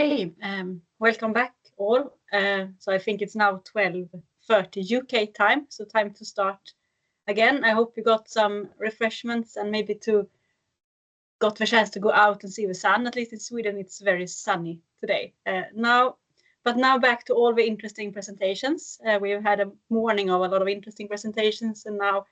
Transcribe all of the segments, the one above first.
Hey, welcome back all. So I think it's now 12:30 UK time, so time to start again. I hope you got some refreshments and maybe got the chance to go out and see the sun. At least in Sweden, it's very sunny today. Now back to all the interesting presentations. We've had a morning of a lot of interesting presentations, and now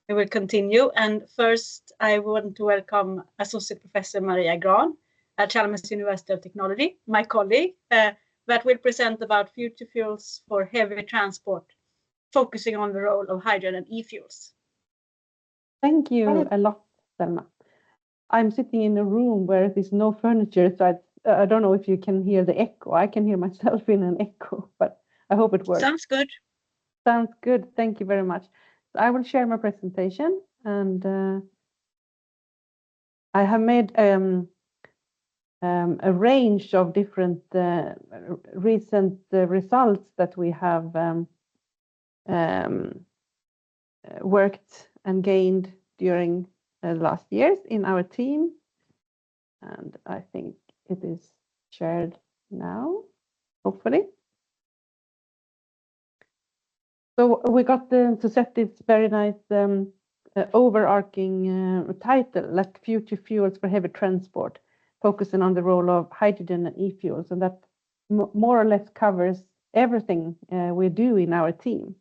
we will continue. And first, I want to welcome Associate Professor Maria Grahn at Chalmers University of Technology, my colleague, that will present about future fuels for heavy transport, focusing on the role of hydrogen and e-fuels. Thank you a lot, Selma. I'm sitting in a room where there's no furniture, so I don't know if you can hear the echo. I can hear myself in an echo, but I hope it works. Sounds good. Sounds good. Thank you very much. So I will share my presentation, and I have made a range of different recent results that we have worked and gained during the last years in our team. And I think it is shared now, hopefully. So we got to set this very nice overarching title, like Future Fuels for Heavy Transport, focusing on the role of hydrogen and e-fuels, and that more or less covers everything we do in our team.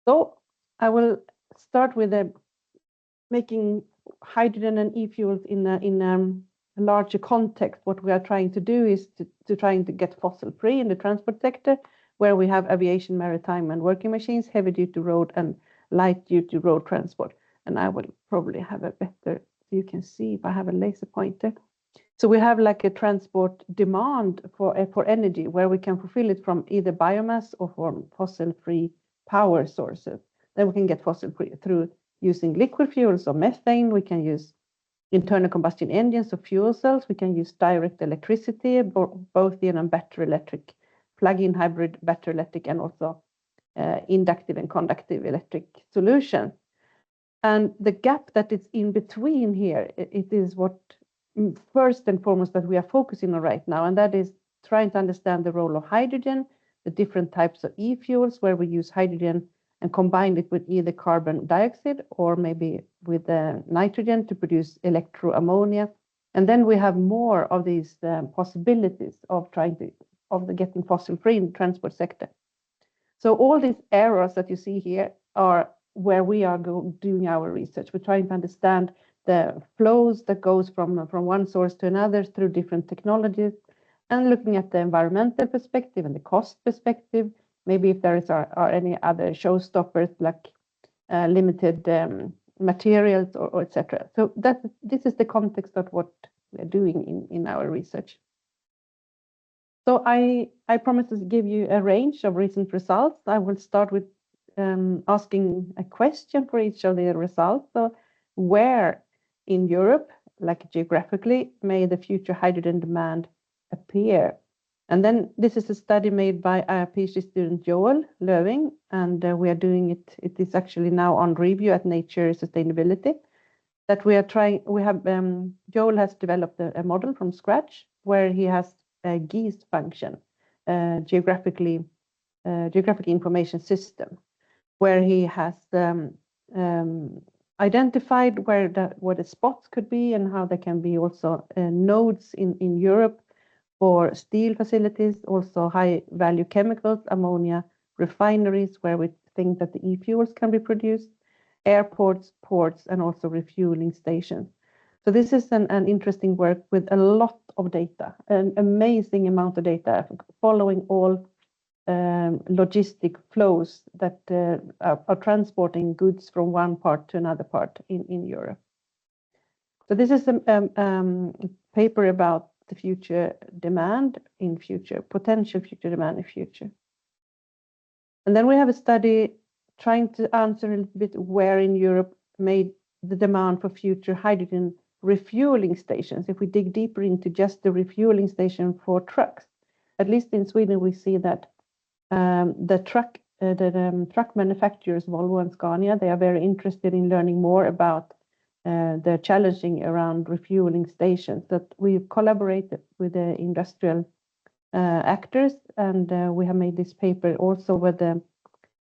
So I will start with making hydrogen and e-fuels in a larger context. What we are trying to do is to trying to get fossil-free in the transport sector, where we have aviation, maritime, and working machines, heavy-duty road and light-duty road transport. And I will probably have a better, you can see if I have a laser pointer. So we have like a transport demand for energy, where we can fulfill it from either biomass or from fossil-free power sources. Then we can get fossil-free through using liquid fuels or methane. We can use internal combustion engines or fuel cells. We can use direct electricity, both in a battery electric, plug-in hybrid battery electric, and also inductive and conductive electric solution. And the gap that is in between here, it is what first and foremost that we are focusing on right now, and that is trying to understand the role of hydrogen, the different types of e-fuels where we use hydrogen and combine it with either carbon dioxide or maybe with nitrogen to produce electroammonia. And then we have more of these possibilities of getting fossil-free in the transport sector. So all these areas that you see here are where we are doing our research. We're trying to understand the flows that goes from one source to another through different technologies, and looking at the environmental perspective and the cost perspective. Maybe if there are any other showstoppers like limited materials or etc. So this is the context of what we're doing in our research. So I promise to give you a range of recent results. I will start with asking a question for each of the results. So where in Europe, like geographically, may the future hydrogen demand appear? And then this is a study made by our PhD student Joel Löwing, and we are doing it. It is actually now on review at Nature Sustainability. That we are trying. We have Joel has developed a model from scratch where he has a GIS function, geographic information system, where he has identified where the spots could be and how there can be also nodes in Europe for steel facilities, also high value chemicals, ammonia refineries where we think that the e-fuels can be produced, airports, ports, and also refueling stations. So this is an interesting work with a lot of data, an amazing amount of data following all logistic flows that are transporting goods from one part to another part in Europe. So this is a paper about the future demand in future, potential future demand in future. And then we have a study trying to answer a little bit where in Europe may the demand for future hydrogen refueling stations. If we dig deeper into just the refueling station for trucks, at least in Sweden, we see that the truck manufacturers, Volvo and Scania, they are very interested in learning more about the challenging around refueling stations, that we collaborated with the industrial actors, and we have made this paper also with the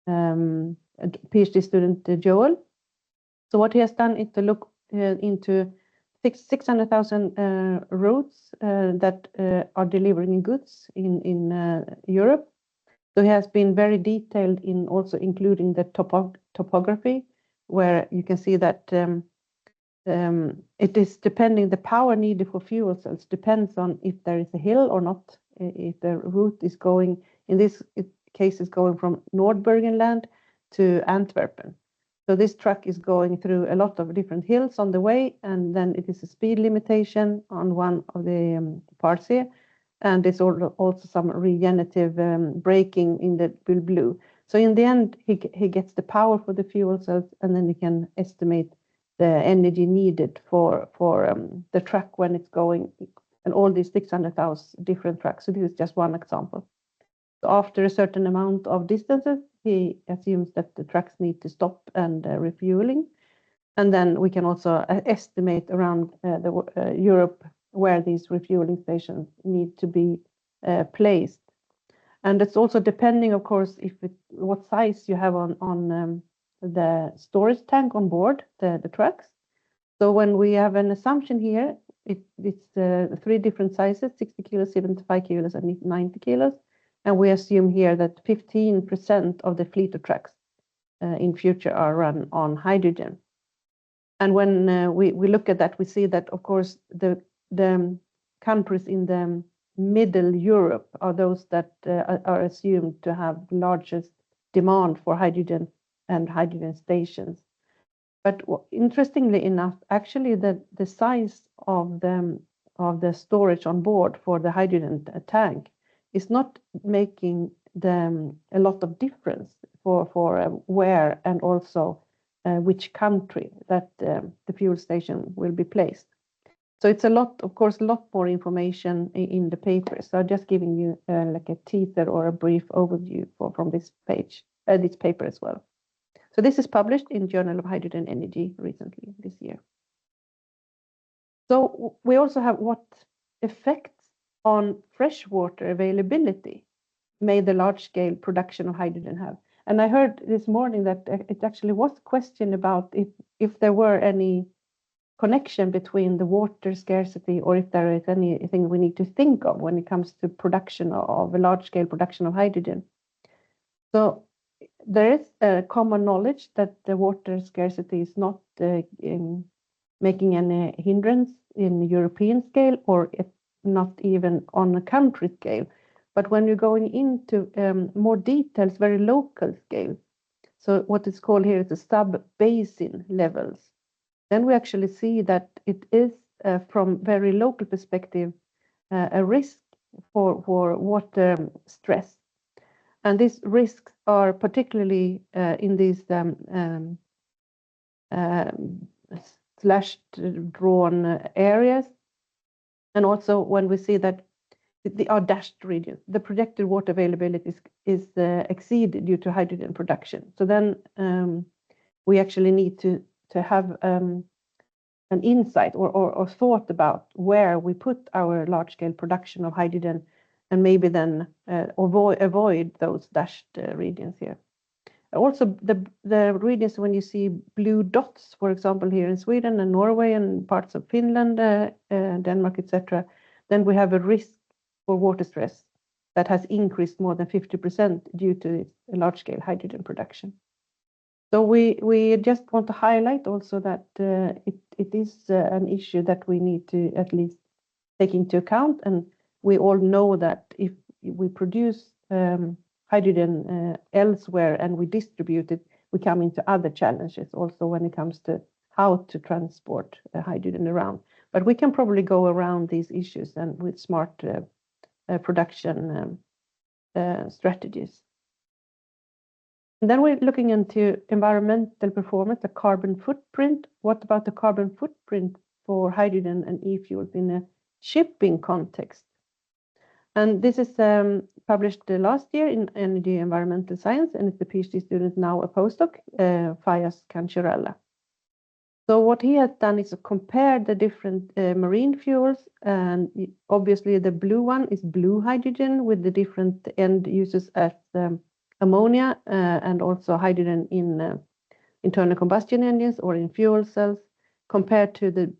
PhD student Joel. So what he has done is to look into 600,000 routes that are delivering goods in Europe. So he has been very detailed in also including the topography, where you can see that it is depending, the power needed for fuel cells depends on if there is a hill or not, if the route is going, in this case, is going from Nordbergenland to Antwerpen. So this truck is going through a lot of different hills on the way, and then it is a speed limitation on one of the parts here. And there's also some regenerative braking in the blue. So in the end, he gets the power for the fuel cells, and then he can estimate the energy needed for the truck when it's going, and all these 600,000 different trucks. So this is just one example. So after a certain amount of distances, he assumes that the trucks need to stop and refueling. And then we can also estimate around Europe where these refueling stations need to be placed. And it's also depending, of course, what size you have on the storage tank on board the trucks. So when we have an assumption here, it's 3 different sizes, 60 kilos, 75 kilos, and 90 kilos. And we assume here that 15% of the fleet of trucks in future are run on hydrogen. And when we look at that, we see that, of course, the countries in the middle Europe are those that are assumed to have the largest demand for hydrogen and hydrogen stations. But interestingly enough, actually the size of the storage on board for the hydrogen tank is not making a lot of difference for where and also which country that the fuel station will be placed. So it's a lot more information in the paper. So I'm just giving you like a teaser or a brief overview from this paper as well. So this is published in Journal of Hydrogen Energy recently this year. So we also have what effects on freshwater availability may the large-scale production of hydrogen have. And I heard this morning that it actually was a question about if there were any connection between the water scarcity, or if there is anything we need to think of when it comes to production of a large-scale production of hydrogen. So there is a common knowledge that the water scarcity is not making any hindrance in European scale, or not even on a country scale. But when you're going into more details, very local scale, so what is called here is the sub-basin levels, then we actually see that it is, from very local perspective, a risk for water stress. And these risks are particularly in these slashed drawn areas. And also when we see that our dashed regions, the projected water availability is exceeded due to hydrogen production. So then we actually need to have an insight or thought about where we put our large-scale production of hydrogen, and maybe then avoid those dashed regions here. Also, the regions, when you see blue dots, for example, here in Sweden and Norway and parts of Finland, Denmark, etc., then we have a risk for water stress that has increased more than 50% due to large-scale hydrogen production. So we just want to highlight also that it is an issue that we need to at least take into account. And we all know that if we produce hydrogen elsewhere and we distribute it, we come into other challenges also when it comes to how to transport hydrogen around. But we can probably go around these issues and with smart production strategies. And then we're looking into environmental performance, the carbon footprint. What about the carbon footprint for hydrogen and e-fuels in a shipping context? And this is published last year in Energy Environmental Science, and it's a PhD student, now a postdoc, Fayaz Kancheralla. So what he has done is to compare the different marine fuels, and obviously the blue one is blue hydrogen with the different end uses as ammonia and also hydrogen in internal combustion engines or in fuel cells, compared to the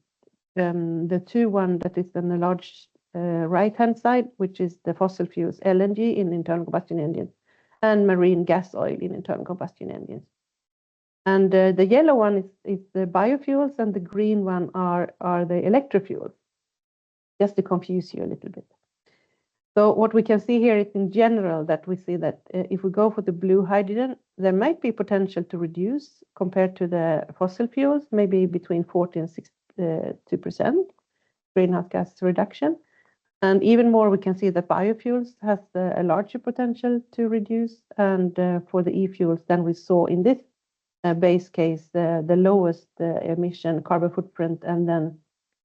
one that is on the large right-hand side, which is the fossil fuels, LNG in internal combustion engines, and marine gas oil in internal combustion engines. And the yellow one is the biofuels, and the green one are the electrofuels, just to confuse you a little bit. So what we can see here is in general that we see that if we go for the blue hydrogen, there might be potential to reduce compared to the fossil fuels, maybe between 40 and 62% greenhouse gas reduction. And even more, we can see that biofuels has a larger potential to reduce. And for the e-fuels, then we saw in this base case the lowest emission carbon footprint, and then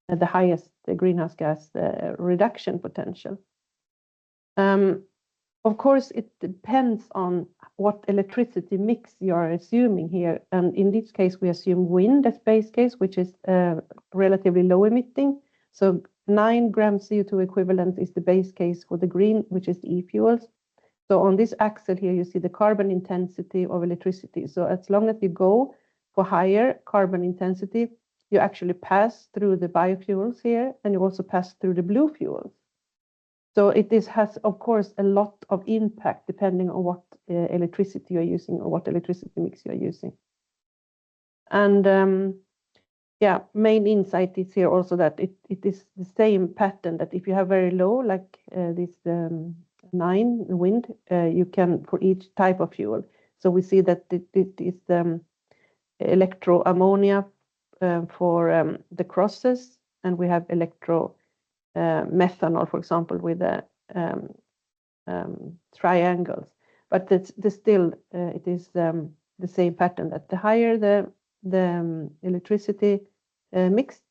the highest greenhouse gas reduction potential. Of course, it depends on what electricity mix you are assuming here. And in this case, we assume wind as base case, which is relatively low emitting. So 9 grams CO2 equivalent is the base case for the green, which is the e-fuels. So on this axle here, you see the carbon intensity of electricity. So as long as you go for higher carbon intensity, you actually pass through the biofuels here, and you also pass through the blue fuels. So has, of course, a lot of impact depending on what electricity you're using or what electricity mix you're using. And yeah, main insight is here also that it is the same pattern, that if you have very low, like this 9 wind, you can for each type of fuel. So we see that it is electro ammonia for the crosses, and we have electro methanol, for example, with the triangles. But still it is the same pattern, that the higher the electricity mix,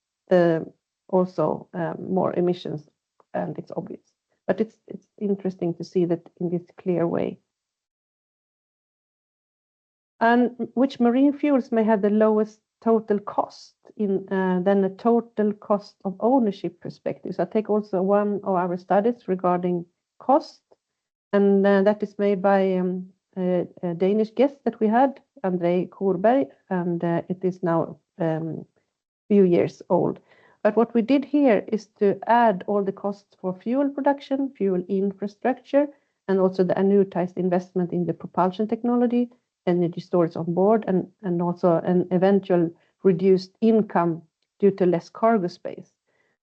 also more emissions, and it's obvious. But it's interesting to see that in this clear way. And which marine fuels may have the lowest total cost in than the total cost of ownership perspective. So I take also one of our studies regarding cost, and that is made by a Danish guest that we had, André Korberg, and it is now few years old. But what we did here is to add all the costs for fuel production, fuel infrastructure, and also the annuitized investment in the propulsion technology, energy storage on board, and also an eventual reduced income due to less cargo space.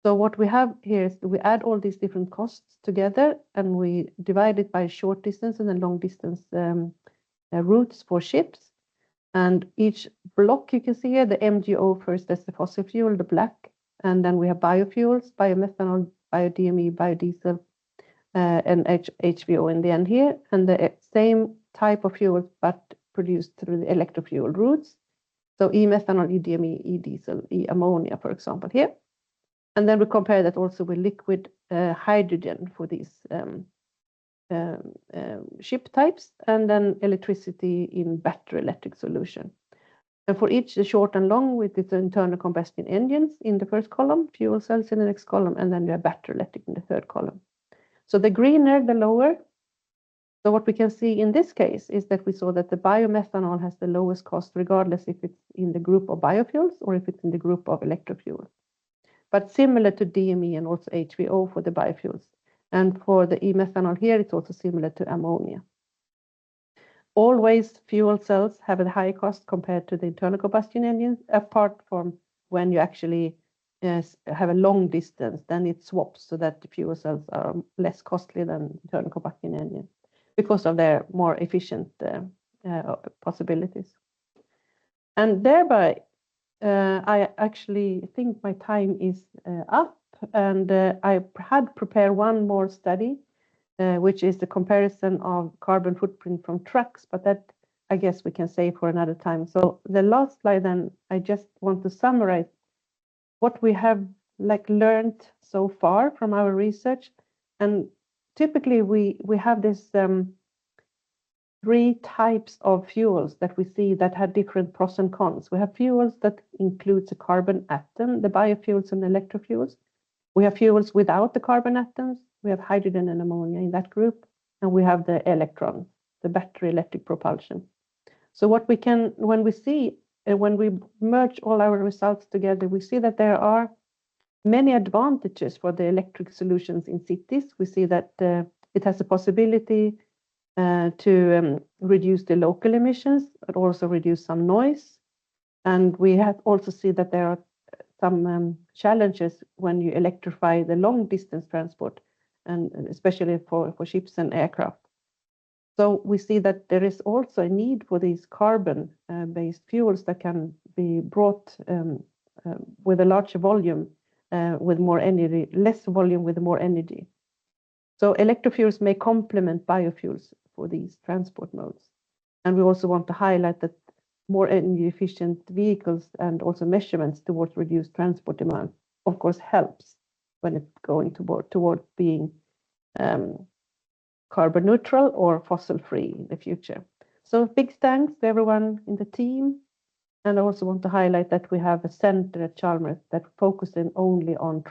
So what we have here is we add all these different costs together, and we divide it by short distance and then long distance routes for ships. And each block you can see here, the MGO first, that's the fossil fuel, the black, and then we have biofuels, biomethanol, biodiesel, biodiesel, and HVO in the end here, and the same type of fuel but produced through the electrofuel routes. So e-methanol, e-DME, e-diesel, e-ammonia, for example, here. And then we compare that also with liquid hydrogen for these ship types, and then electricity in battery electric solution. And for each, the short and long, with its internal combustion engines in the first column, fuel cells in the next column, and then you have battery electric in the third column. So the greener, the lower. So what we can see in this case is that we saw that the biomethanol has the lowest cost, regardless if it's in the group of biofuels or if it's in the group of electrofuels. But similar to DME and also HVO for the biofuels. And for the e-methanol here, it's also similar to ammonia. Always fuel cells have a high cost compared to the internal combustion engines, apart from when you actually have a long distance, then it swaps so that the fuel cells are less costly than internal combustion engines because of their more efficient possibilities. And thereby, I actually think my time is up, and I had prepared one more study, which is the comparison of carbon footprint from trucks, but that I guess we can save for another time. So the last slide, then, I just want to summarize what we have learned so far from our research. And typically we have this three types of fuels that we see that have different pros and cons. We have fuels that includes a carbon atom, the biofuels and electrofuels. We have fuels without the carbon atoms. We have hydrogen and ammonia in that group. And we have the electron, the battery electric propulsion. So what we can, when we merge all our results together, we see that there are many advantages for the electric solutions in cities. We see that it has a possibility to reduce the local emissions, but also reduce some noise. And we have also see that there are some challenges when you electrify the long distance transport, and especially for ships and aircraft. So we see that there is also a need for these carbon-based fuels that can be brought with a larger volume, with more energy, less volume with more energy. So electrofuels may complement biofuels for these transport modes. And we also want to highlight that more energy efficient vehicles and also measurements towards reduced transport demand, of course, helps when it's going toward being carbon neutral or fossil free in the future. So big thanks to everyone in the team. And I also want to highlight that we have a center at Chalmers that focuses only on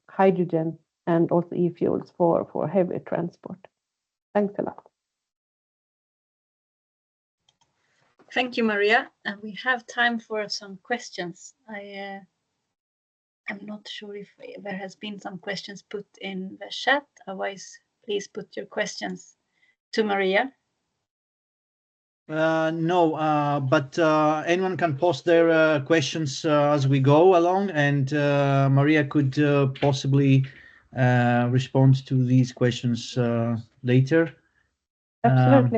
hydrogen and also e-fuels for heavy transport. Thanks a lot. Thank you, Maria. And we have time for some questions. I'm not sure if there has been some questions put in the chat. Otherwise, please put your questions to Maria. No, but anyone can post their questions as we go along, and Maria could possibly respond to these questions later. Absolutely.